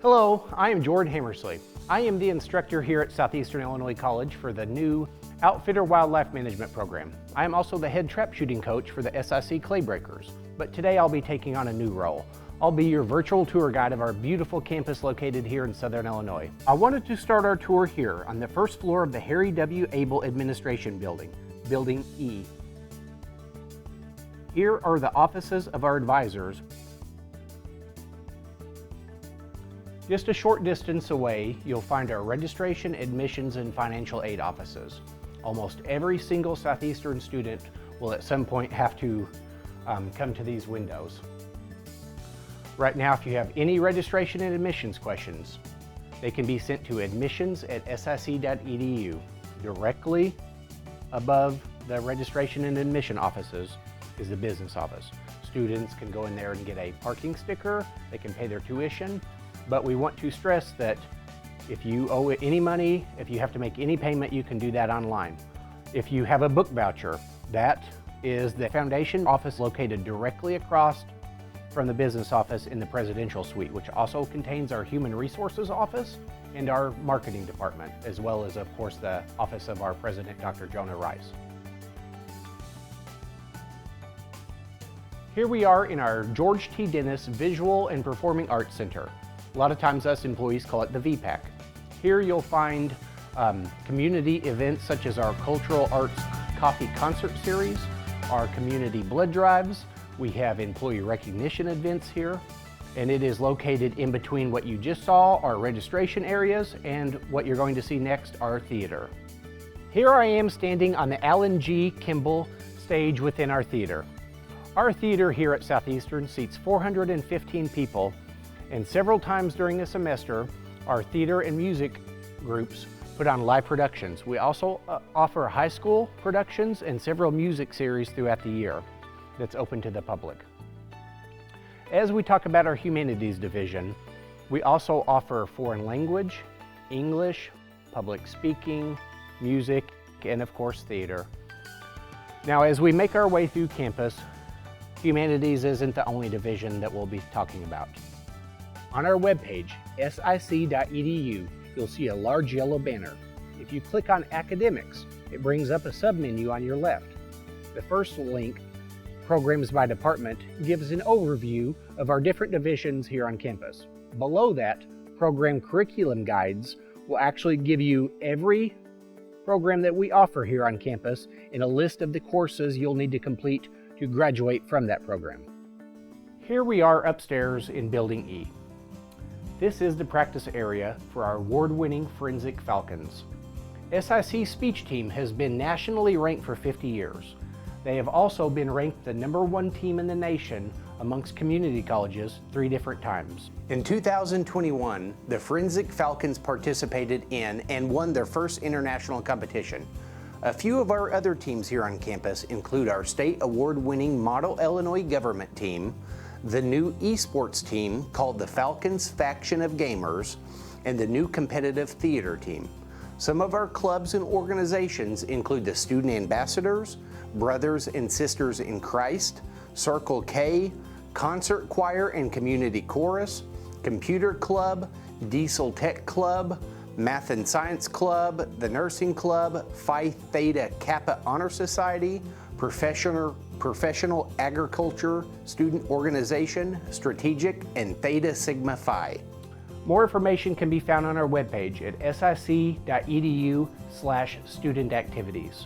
Hello, I am Jordan Hammersley. I am the instructor here at Southeastern Illinois College for the new Outfitter Wildlife Management Program. I am also the head trap shooting coach for the SIC Clay Breakers, but today I'll be taking on a new role. I'll be your virtual tour guide of our beautiful campus located here in Southern Illinois. I wanted to start our tour here on the first floor of the Harry W. Abel Administration Building, Building E. Here are the offices of our advisors. Just a short distance away, you'll find our registration, admissions, and financial aid offices. Almost every single Southeastern student will at some point have to come to these windows. Right now, if you have any registration and admissions questions, they can be sent to admissions@sic.edu. Directly above the registration and admission offices is the business office. Students can go in there and get a parking sticker, they can pay their tuition, but we want to stress that if you owe any money, if you have to make any payment, you can do that online. If you have a book voucher, that is the foundation office located directly across from the business office in the presidential suite, which also contains our human resources office and our marketing department, as well as, of course, the office of our president, Dr. Jonah Rice. Here we are in our George T. Dennis Visual and Performing Arts Center. A lot of times us employees call it the VPAC. Here you'll find community events such as our Cultural Arts Coffee Concert Series, our community blood drives. We have employee recognition events here, and it is located in between what you just saw, our registration areas, and what you're going to see next, our theater. Here I am standing on the Alan G. Kimball stage within our theater. Our theater here at Southeastern seats 415 people, and several times during the semester, our theater and music groups put on live productions. We also offer high school productions and several music series throughout the year that's open to the public. As we talk about our Humanities division, we also offer foreign language, English, public speaking, music, and of course theater. Now, as we make our way through campus, Humanities isn't the only division that we'll be talking about. On our webpage, sic.edu, you'll see a large yellow banner. If you click on Academics, it brings up a submenu on your left. The first link, Programs by Department, gives an overview of our different divisions here on campus. Below that, Program Curriculum Guides will actually give you every program that we offer here on campus and a list of the courses you'll need to complete to graduate from that program. Here we are upstairs in Building E. This is the practice area for our award-winning Forensic Falcons. SIC Speech Team has been nationally ranked for 50 years. They have also been ranked the #1 team in the nation amongst community colleges 3 different times. In 2021, the Forensic Falcons participated in and won their first international competition. A few of our other teams here on campus include our state award-winning Model Illinois Government Team, the new esports team called the Falcons Faction of Gamers, and the new competitive theater team. Some of our clubs and organizations include the Student Ambassadors, Brothers and Sisters in Christ, Circle K, Concert Choir and Community Chorus, Computer Club, Diesel Tech Club, Math and Science Club, the Nursing Club, Phi Theta Kappa Honor Society, Professional Agriculture Student Organization, Strategic, and Theta Sigma Phi. More information can be found on our webpage at sic.edu/student activities.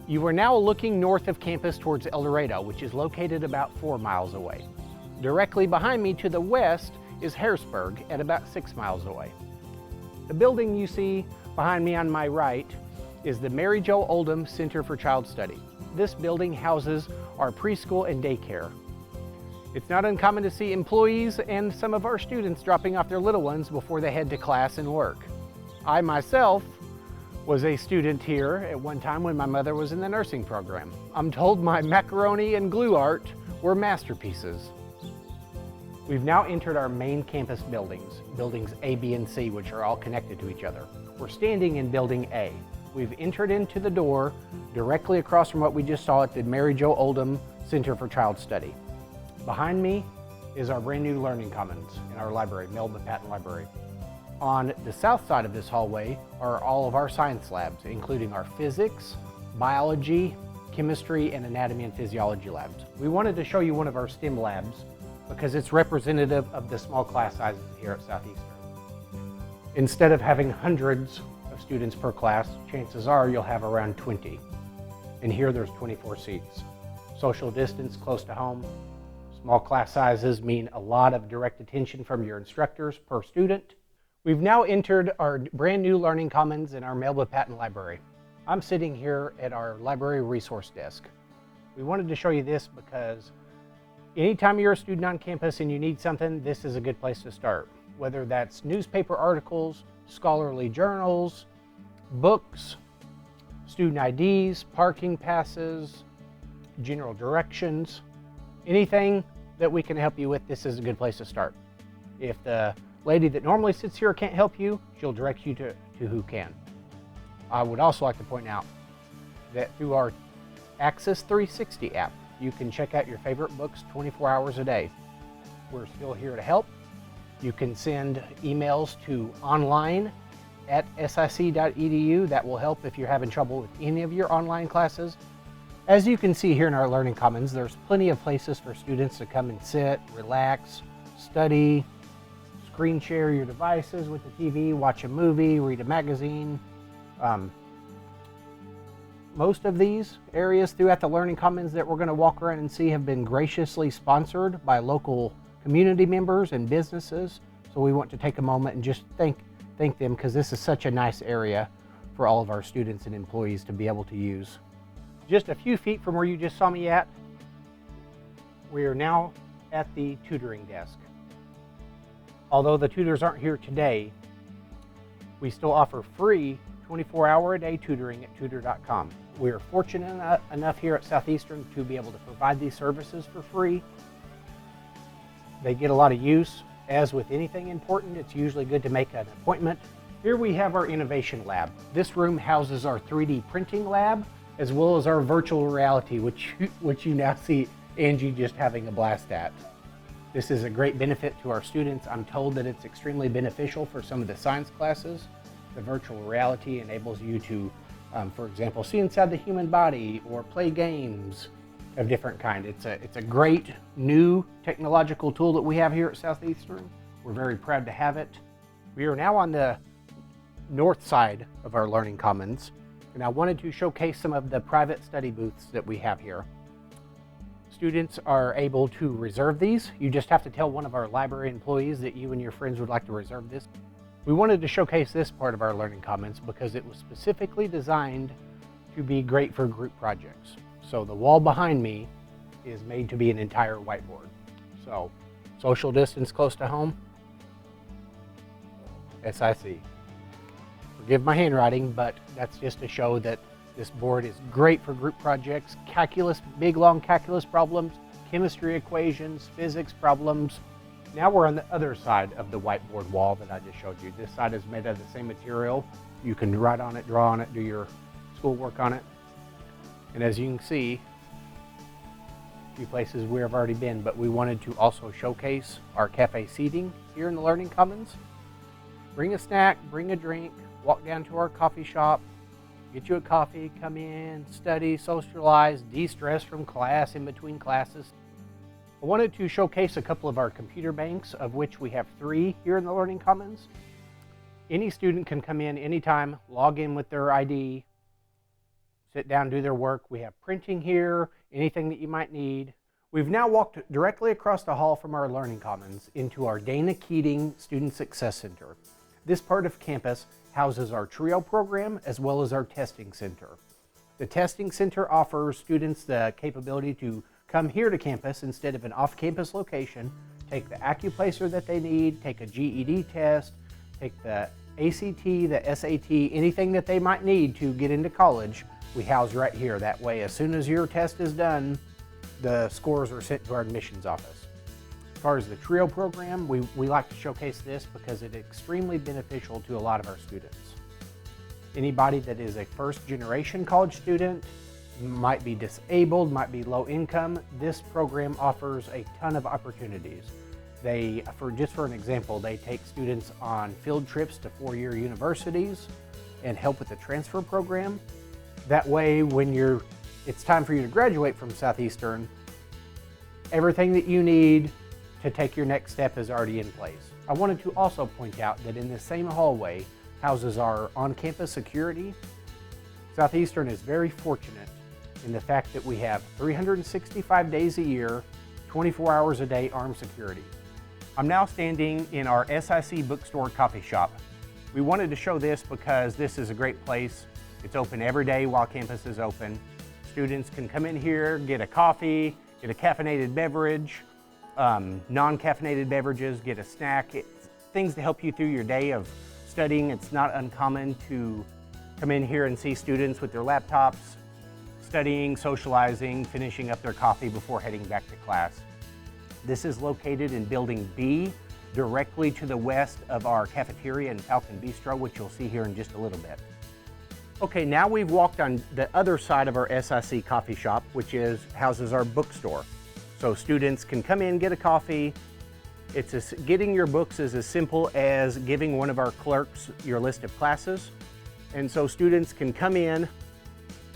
You are now looking north of campus towards El Dorado, which is located about 4 miles away. Directly behind me to the west is Harrisburg at about 6 miles away. The building you see behind me on my right is the Mary Jo Oldham Center for Child Study. This building houses our preschool and daycare. It's not uncommon to see employees and some of our students dropping off their little ones before they head to class and work. I myself was a student here at one time when my mother was in the nursing program. I'm told my macaroni and glue art were masterpieces. We've now entered our main campus buildings, buildings A, B, and C, which are all connected to each other. We're standing in building A. We've entered into the door directly across from what we just saw at the Mary Jo Oldham Center for Child Study. Behind me is our brand new Learning Commons in our library, Melba Patton Library. On the south side of this hallway are all of our science labs, including our physics, biology, chemistry, and anatomy and physiology labs. We wanted to show you one of our STEM labs because it's representative of the small class sizes here at Southeastern. Instead of having hundreds of students per class, chances are you'll have around 20. And here there's 24 seats. Social distance close to home. Small class sizes mean a lot of direct attention from your instructors per student. We've now entered our brand new Learning Commons in our Melba Patton Library. I'm sitting here at our library resource desk. We wanted to show you this because anytime you're a student on campus and you need something, this is a good place to start. Whether that's newspaper articles, scholarly journals, books, student IDs, parking passes, general directions, anything that we can help you with, this is a good place to start. If the lady that normally sits here can't help you, she'll direct you to who can. I would also like to point out that through our Access 360 app, you can check out your favorite books 24 hours a day. We're still here to help. You can send emails to online@sic.edu. That will help if you're having trouble with any of your online classes. As you can see here in our Learning Commons, there's plenty of places for students to come and sit, relax, study, screen share your devices with the TV, watch a movie, read a magazine. Most of these areas throughout the Learning Commons that we're going to walk around and see have been graciously sponsored by local community members and businesses. So we want to take a moment and just thank them, because this is such a nice area for all of our students and employees to be able to use. Just a few feet from where you just saw me at, we are now at the tutoring desk. Although the tutors aren't here today, we still offer free 24-hour-a-day tutoring at tutor.com. We are fortunate enough here at Southeastern to be able to provide these services for free. They get a lot of use. As with anything important, it's usually good to make an appointment. Here we have our innovation lab. This room houses our 3D printing lab, as well as our virtual reality, which you now see Angie just having a blast at. This is a great benefit to our students. I'm told that it's extremely beneficial for some of the science classes. The virtual reality enables you to, for example, see inside the human body or play games of different kind. It's a great new technological tool that we have here at Southeastern. We're very proud to have it. We are now on the north side of our Learning Commons, and I wanted to showcase some of the private study booths that we have here. Students are able to reserve these. You just have to tell one of our library employees that you and your friends would like to reserve this. We wanted to showcase this part of our Learning Commons because it was specifically designed to be great for group projects. So the wall behind me is made to be an entire whiteboard. So social distance close to home, SIC. Forgive my handwriting, but that's just to show that this board is great for group projects, calculus, big long calculus problems, chemistry equations, physics problems. Now we're on the other side of the whiteboard wall that I just showed you. This side is made of the same material. You can write on it, draw on it, do your schoolwork on it. And as you can see, a few places we have already been, but we wanted to also showcase our cafe seating here in the Learning Commons. Bring a snack, bring a drink, walk down to our coffee shop, get you a coffee, come in, study, socialize, de-stress from class, in between classes. I wanted to showcase a couple of our computer banks, of which we have 3 here in the Learning Commons. Any student can come in anytime, log in with their ID, sit down, do their work. We have printing here, anything that you might need. We've now walked directly across the hall from our Learning Commons into our Dana Keating Student Success Center. This part of campus houses our TRIO program as well as our testing center. The testing center offers students the capability to come here to campus instead of an off-campus location, take the AccuPlacer that they need, take a GED test, take the ACT, the SAT, anything that they might need to get into college, we house right here. That way, as soon as your test is done, the scores are sent to our admissions office. As far as the TRIO program, we like to showcase this because it's extremely beneficial to a lot of our students. Anybody that is a first-generation college student, might be disabled, might be low income, this program offers a ton of opportunities. Just for an example, they take students on field trips to four-year universities and help with the transfer program. That way, when it's time for you to graduate from Southeastern, everything that you need to take your next step is already in place. I wanted to also point out that in the same hallway houses our on-campus security. Southeastern is very fortunate in the fact that we have 365 days a year, 24 hours a day armed security. I'm now standing in our SIC Bookstore coffee shop. We wanted to show this because this is a great place. It's open every day while campus is open. Students can come in here, get a coffee, get a caffeinated beverage, non-caffeinated beverages, get a snack. It's things to help you through your day of studying. It's not uncommon to come in here and see students with their laptops, studying, socializing, finishing up their coffee before heading back to class. This is located in Building B, directly to the west of our cafeteria and Falcon Bistro, which you'll see here in just a little bit. Okay, now we've walked on the other side of our SIC coffee shop, which houses our bookstore. So students can come in, get a coffee. Getting your books is as simple as giving one of our clerks your list of classes. And so students can come in,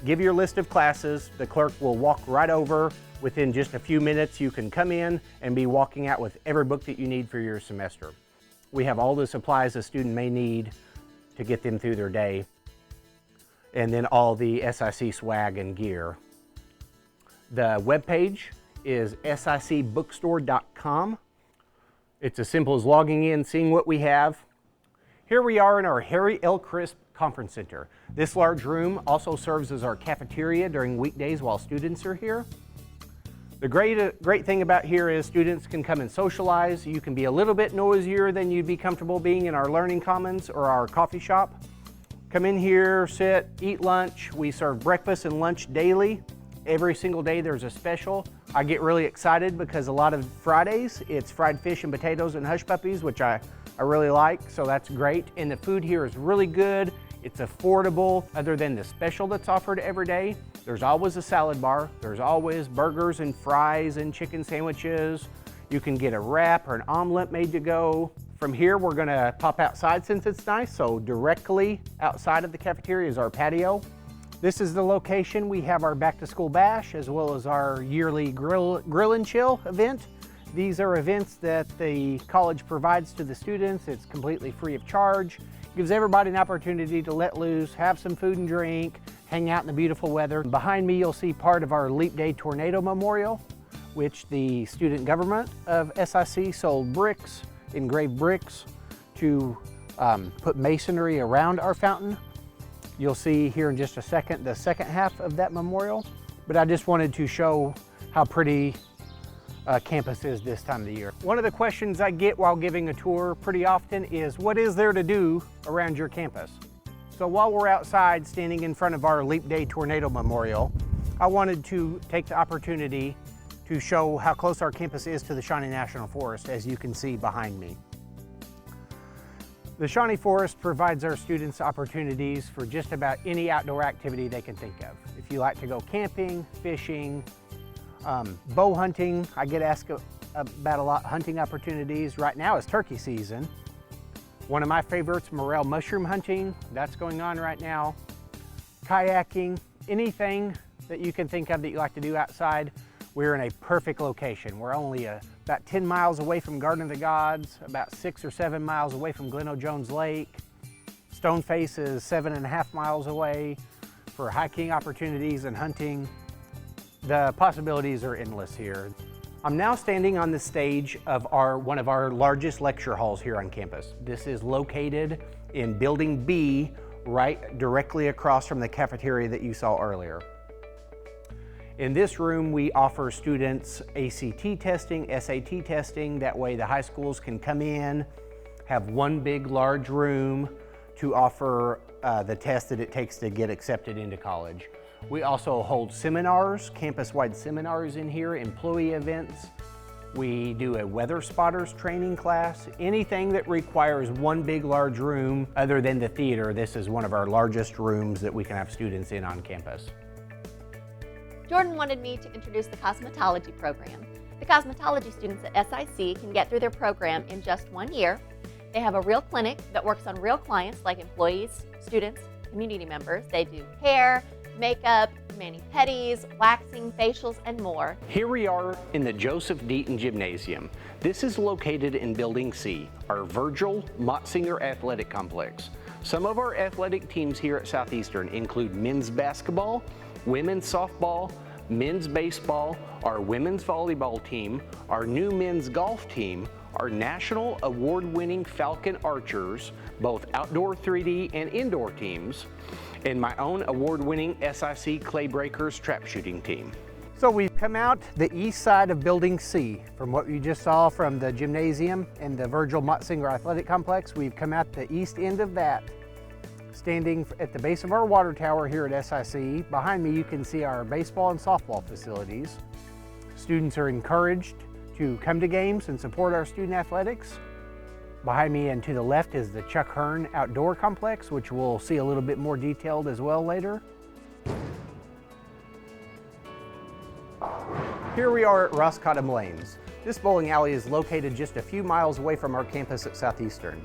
give your list of classes, the clerk will walk right over. Within just a few minutes, you can come in and be walking out with every book that you need for your semester. We have all the supplies a student may need to get them through their day, and then all the SIC swag and gear. The webpage is sicbookstore.com. It's as simple as logging in, seeing what we have. Here we are in our Harry L. Crisp Conference Center. This large room also serves as our cafeteria during weekdays while students are here. The great thing about here is students can come and socialize. You can be a little bit noisier than you'd be comfortable being in our Learning Commons or our coffee shop. Come in here, sit, eat lunch. We serve breakfast and lunch daily. Every single day there's a special. I get really excited because a lot of Fridays it's fried fish and potatoes and hush puppies, which I really like, so that's great. And the food here is really good. It's affordable. Other than the special that's offered every day, there's always a salad bar. There's always burgers and fries and chicken sandwiches. You can get a wrap or an omelet made to go. From here, we're gonna pop outside since it's nice. So directly outside of the cafeteria is our patio. This is the location. We have our back to school bash as well as our yearly grill and chill event. These are events that the college provides to the students. It's completely free of charge. Gives everybody an opportunity to let loose, have some food and drink, hang out in the beautiful weather. Behind me, you'll see part of our Leap Day Tornado Memorial, which the student government of SIC sold bricks, engraved bricks, to put masonry around our fountain. You'll see here in just a second the second half of that memorial, but I just wanted to show how pretty campus is this time of the year. One of the questions I get while giving a tour pretty often is, what is there to do around your campus? So while we're outside standing in front of our Leap Day Tornado Memorial, I wanted to take the opportunity to show how close our campus is to the Shawnee National Forest, as you can see behind me. The Shawnee Forest provides our students opportunities for just about any outdoor activity they can think of. If you like to go camping, fishing, bow hunting, I get asked about a lot hunting opportunities. Right now is turkey season. One of my favorites, morel mushroom hunting, that's going on right now. Kayaking, anything that you can think of that you like to do outside, we're in a perfect location. We're only about 10 miles away from Garden of the Gods, about 6 or 7 miles away from Glen O'Jones Lake. Stoneface is 7.5 miles away for hiking opportunities and hunting. The possibilities are endless here. I'm now standing on the stage of one of our largest lecture halls here on campus. This is located in Building B, right directly across from the cafeteria that you saw earlier. In this room, we offer students ACT testing, SAT testing. That way the high schools can come in, have one big large room to offer the test that it takes to get accepted into college. We also hold seminars, campus-wide seminars in here, employee events. We do a weather spotters training class. Anything that requires one big large room other than the theater, this is one of our largest rooms that we can have students in on campus. Jordan wanted me to introduce the Cosmetology program. The cosmetology students at SIC can get through their program in just 1 year. They have a real clinic that works on real clients like employees, students, community members. They do hair, makeup, mani-pedis, waxing, facials, and more. Here we are in the Joseph Deaton Gymnasium. This is located in Building C, our Virgil Motzinger Athletic Complex. Some of our athletic teams here at Southeastern include men's basketball, women's softball, men's baseball, our women's volleyball team, our new men's golf team, our national award-winning Falcon Archers, both outdoor 3D and indoor teams, and my own award-winning SIC Clay Breakers trap shooting team. So we've come out the east side of Building C. From what you just saw from the gymnasium and the Virgil Motzinger Athletic Complex, we've come out the east end of that. Standing at the base of our water tower here at SIC, behind me you can see our baseball and softball facilities. Students are encouraged to come to games and support our student athletics. Behind me and to the left is the Chuck Hearn Outdoor Complex, which we'll see a little bit more detailed as well later. Here we are at Roscottham Lanes. This bowling alley is located just a few miles away from our campus at Southeastern.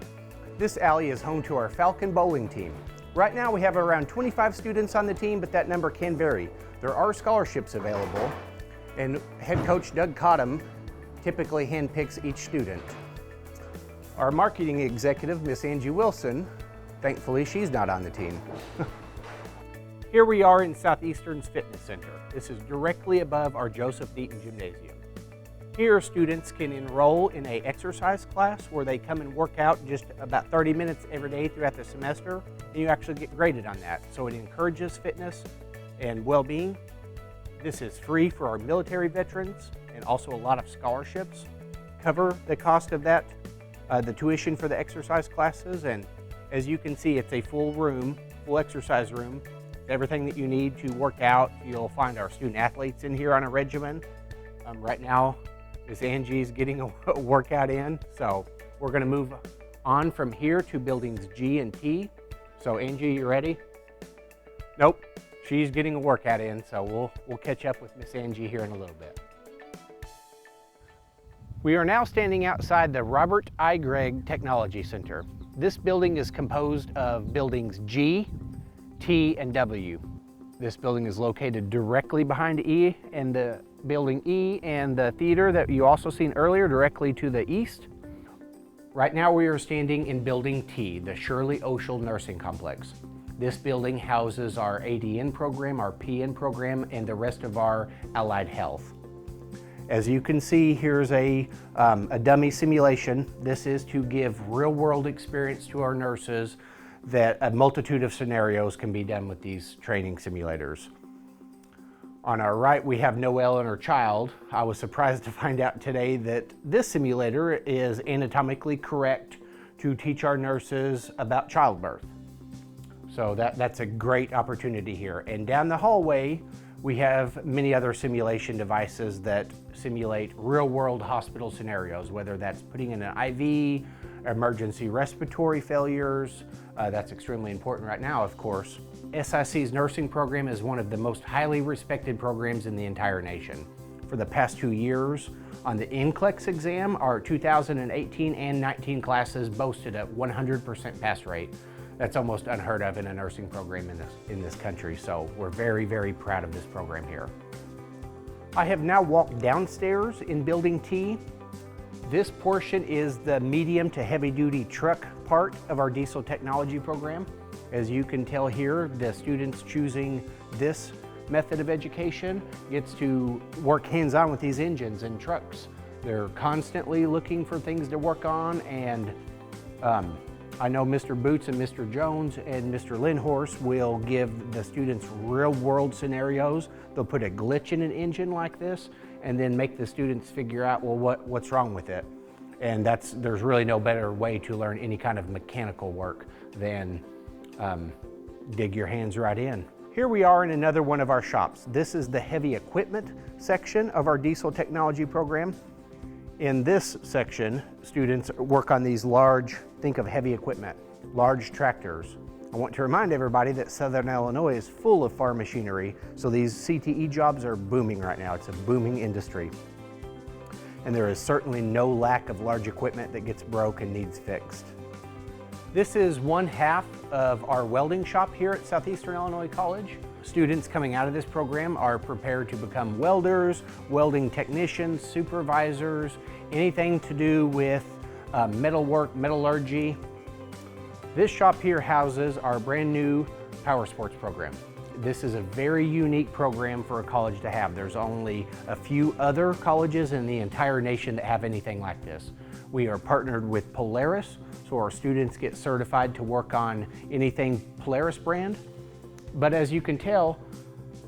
This alley is home to our Falcon bowling team. Right now we have around 25 students on the team, but that number can vary. There are scholarships available, and head coach Doug Cottam typically handpicks each student. Our marketing executive, Miss Angie Wilson, thankfully she's not on the team. Here we are in Southeastern's Fitness Center. This is directly above our Joseph Deaton Gymnasium. Here, students can enroll in an exercise class where they come and work out just about 30 minutes every day throughout the semester, and you actually get graded on that. So it encourages fitness and well-being. This is free for our military veterans, and also a lot of scholarships cover the cost of that, the tuition for the exercise classes. And as you can see, it's a full room, full exercise room, everything that you need to work out. You'll find our student athletes in here on a regimen. Right now, Miss Angie's getting a workout in, so we're gonna move on from here to buildings G and T. So Angie, you ready? Nope, she's getting a workout in, so we'll catch up with Miss Angie here in a little bit. We are now standing outside the Robert I. Gregg Technology Center. This building is composed of buildings G, T, and W. This building is located directly behind E, and the building E and the theater that you also seen earlier directly to the east. Right now we are standing in building T, the Shirley Oshel Nursing Complex. This building houses our ADN program, our PN program, and the rest of our allied health. As you can see, here's a dummy simulation. This is to give real-world experience to our nurses that a multitude of scenarios can be done with these training simulators. On our right, we have Noelle and her child. I was surprised to find out today that this simulator is anatomically correct to teach our nurses about childbirth. So that's a great opportunity here. And down the hallway, we have many other simulation devices that simulate real-world hospital scenarios, whether that's putting in an IV, emergency respiratory failures. That's extremely important right now, of course. SIC's nursing program is one of the most highly respected programs in the entire nation. For the past 2 years, on the NCLEX exam, our 2018 and 19 classes boasted a 100% pass rate. That's almost unheard of in a nursing program in this country, so we're very, very proud of this program here. I have now walked downstairs in Building T. This portion is the medium to heavy duty truck part of our diesel technology program. As you can tell here, the students choosing this method of education gets to work hands-on with these engines and trucks. They're constantly looking for things to work on, and I know Mr. Boots and Mr. Jones and Mr. Lindhorst will give the students real-world scenarios. They'll put a glitch in an engine like this and then make the students figure out, well, what's wrong with it. And there's really no better way to learn any kind of mechanical work than dig your hands right in. Here we are in another one of our shops. This is the heavy equipment section of our diesel technology program. In this section, students work on these large, think of heavy equipment, large tractors. I want to remind everybody that Southern Illinois is full of farm machinery, so these CTE jobs are booming right now. It's a booming industry. and there is certainly no lack of large equipment that gets broke and needs fixed. This is one half of our welding shop here at Southeastern Illinois College. Students coming out of this program are prepared to become welders, welding technicians, supervisors, anything to do with metalwork, metallurgy. This shop here houses our brand new PowerSports program. This is a very unique program for a college to have. There's only a few other colleges in the entire nation that have anything like this. We are partnered with Polaris, so our students get certified to work on anything Polaris brand. But as you can tell,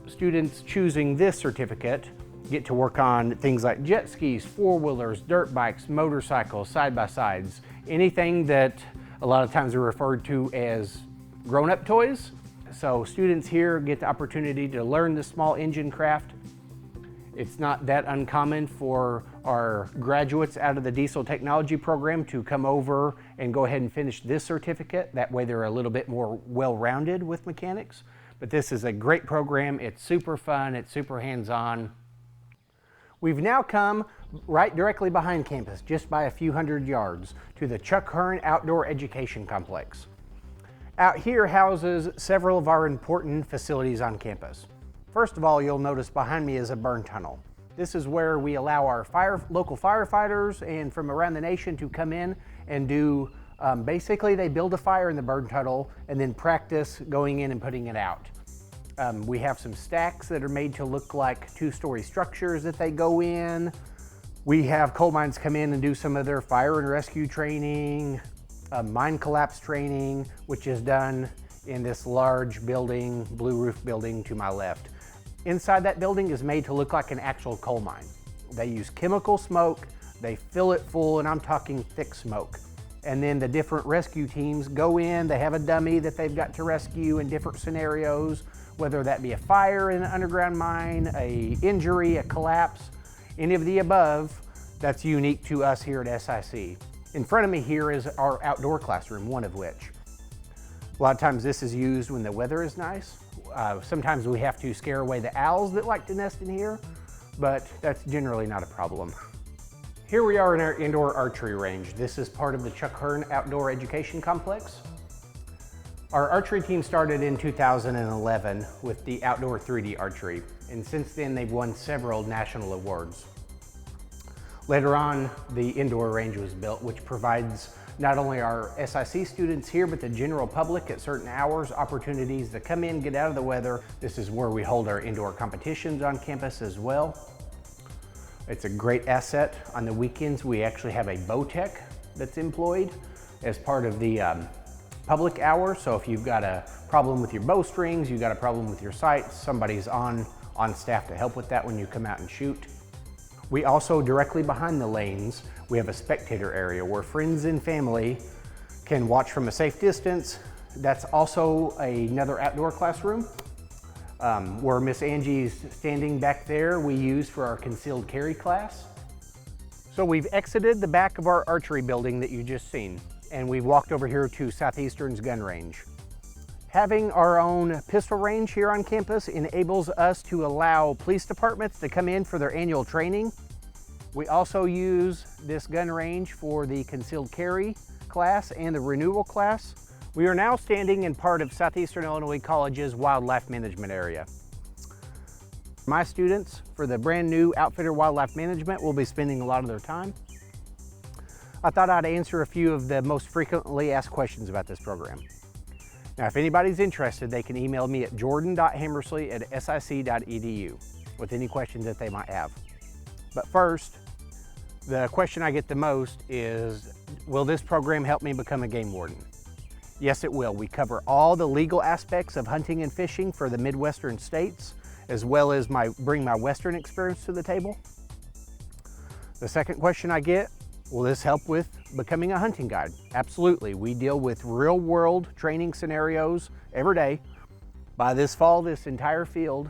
students choosing this certificate get to work on things like jet skis, four-wheelers, dirt bikes, motorcycles, side-by-sides, anything that a lot of times are referred to as grown-up toys. So students here get the opportunity to learn the small engine craft. It's not that uncommon for our graduates out of the diesel technology program to come over and go ahead and finish this certificate. That way they're a little bit more well-rounded with mechanics. But this is a great program. It's super fun. It's super hands-on. We've now come right directly behind campus, just by a few hundred yards, to the Hearn Outdoor Education Complex. Out here houses several of our important facilities on campus. First of all, you'll notice behind me is a burn tunnel. This is where we allow our local firefighters and from around the nation to come in and do, basically they build a fire in the burn tunnel and then practice going in and putting it out. We have some stacks that are made to look like two-story structures that they go in. We have coal mines come in and do some of their fire and rescue training, mine collapse training, which is done in this large building, blue roof building to my left. Inside that building is made to look like an actual coal mine. They use chemical smoke, they fill it full, and I'm talking thick smoke. And then the different rescue teams go in, they have a dummy that they've got to rescue in different scenarios, whether that be a fire in an underground mine, a injury, a collapse, any of the above. That's unique to us here at SIC. In front of me here is our outdoor classroom, one of which. A lot of times this is used when the weather is nice. Sometimes we have to scare away the owls that like to nest in here, but that's generally not a problem. Here we are in our indoor archery range. This is part of the Hearn Outdoor Education Complex. Our archery team started in 2011 with the outdoor 3D archery, and since then they've won several national awards. Later on, the indoor range was built, which provides not only our SIC students here, but the general public at certain hours, opportunities to come in, get out of the weather. This is where we hold our indoor competitions on campus as well. It's a great asset. On the weekends, we actually have a bow tech that's employed as part of the public hour. So if you've got a problem with your bowstrings, you've got a problem with your sights, somebody's on staff to help with that when you come out and shoot. We also, directly behind the lanes, we have a spectator area where friends and family can watch from a safe distance. That's also another outdoor classroom where Miss Angie's standing back there we use for our concealed carry class. So we've exited the back of our archery building that you just seen, and we've walked over here to Southeastern's gun range. Having our own pistol range here on campus enables us to allow police departments to come in for their annual training. We also use this gun range for the concealed carry class and the renewal class. We are now standing in part of Southeastern Illinois College's wildlife management area. My students, for the brand new Outfitter Wildlife Management, will be spending a lot of their time. I thought I'd answer a few of the most frequently asked questions about this program. Now, if anybody's interested, they can email me at jordan.hammersley@sic.edu with any questions that they might have. But first, the question I get the most is, will this program help me become a game warden? Yes, it will. We cover all the legal aspects of hunting and fishing for the Midwestern states, as well as bring my Western experience to the table. The second question I get, will this help with becoming a hunting guide? Absolutely. We deal with real world training scenarios every day. By this fall, this entire field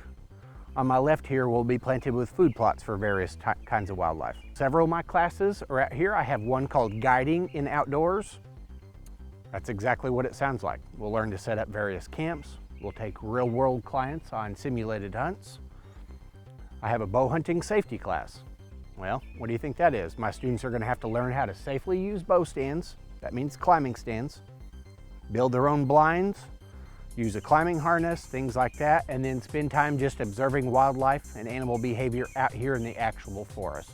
on my left here will be planted with food plots for various kinds of wildlife. Several of my classes are out here. I have one called Guiding in Outdoors. That's exactly what it sounds like. We'll learn to set up various camps. We'll take real world clients on simulated hunts. I have a bow hunting safety class. Well, what do you think that is? My students are going to have to learn how to safely use bow stands. That means climbing stands. Build their own blinds, use a climbing harness, things like that, and then spend time just observing wildlife and animal behavior out here in the actual forest.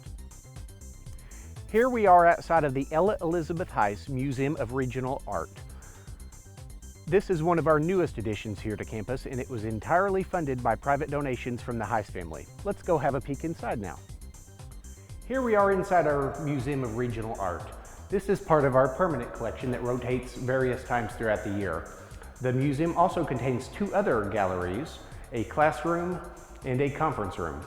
Here we are outside of the Ella Elizabeth Hise Museum of Regional Art. This is one of our newest additions here to campus, and it was entirely funded by private donations from the Hise family. Let's go have a peek inside now. Here we are inside our Museum of Regional Art. This is part of our permanent collection that rotates various times throughout the year. The museum also contains 2 other galleries, a classroom and a conference room.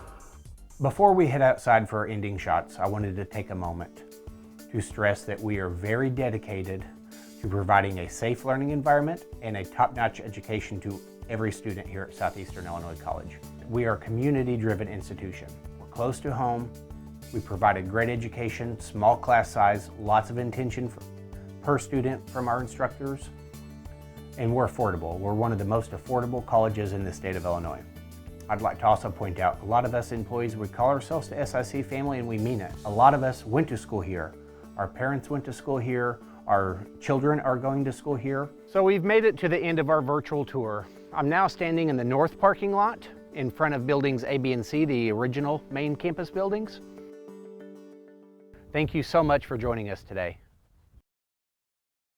Before we head outside for our ending shots, I wanted to take a moment to stress that we are very dedicated to providing a safe learning environment and a top-notch education to every student here at Southeastern Illinois College. We are a community-driven institution. We're close to home. We provide a great education, small class size, lots of attention per student from our instructors, and we're affordable. We're one of the most affordable colleges in the state of Illinois. I'd like to also point out, a lot of us employees, we call ourselves the SIC family, and we mean it. A lot of us went to school here. Our parents went to school here. Our children are going to school here. So we've made it to the end of our virtual tour. I'm now standing in the north parking lot in front of buildings A, B, and C, the original main campus buildings. Thank you so much for joining us today.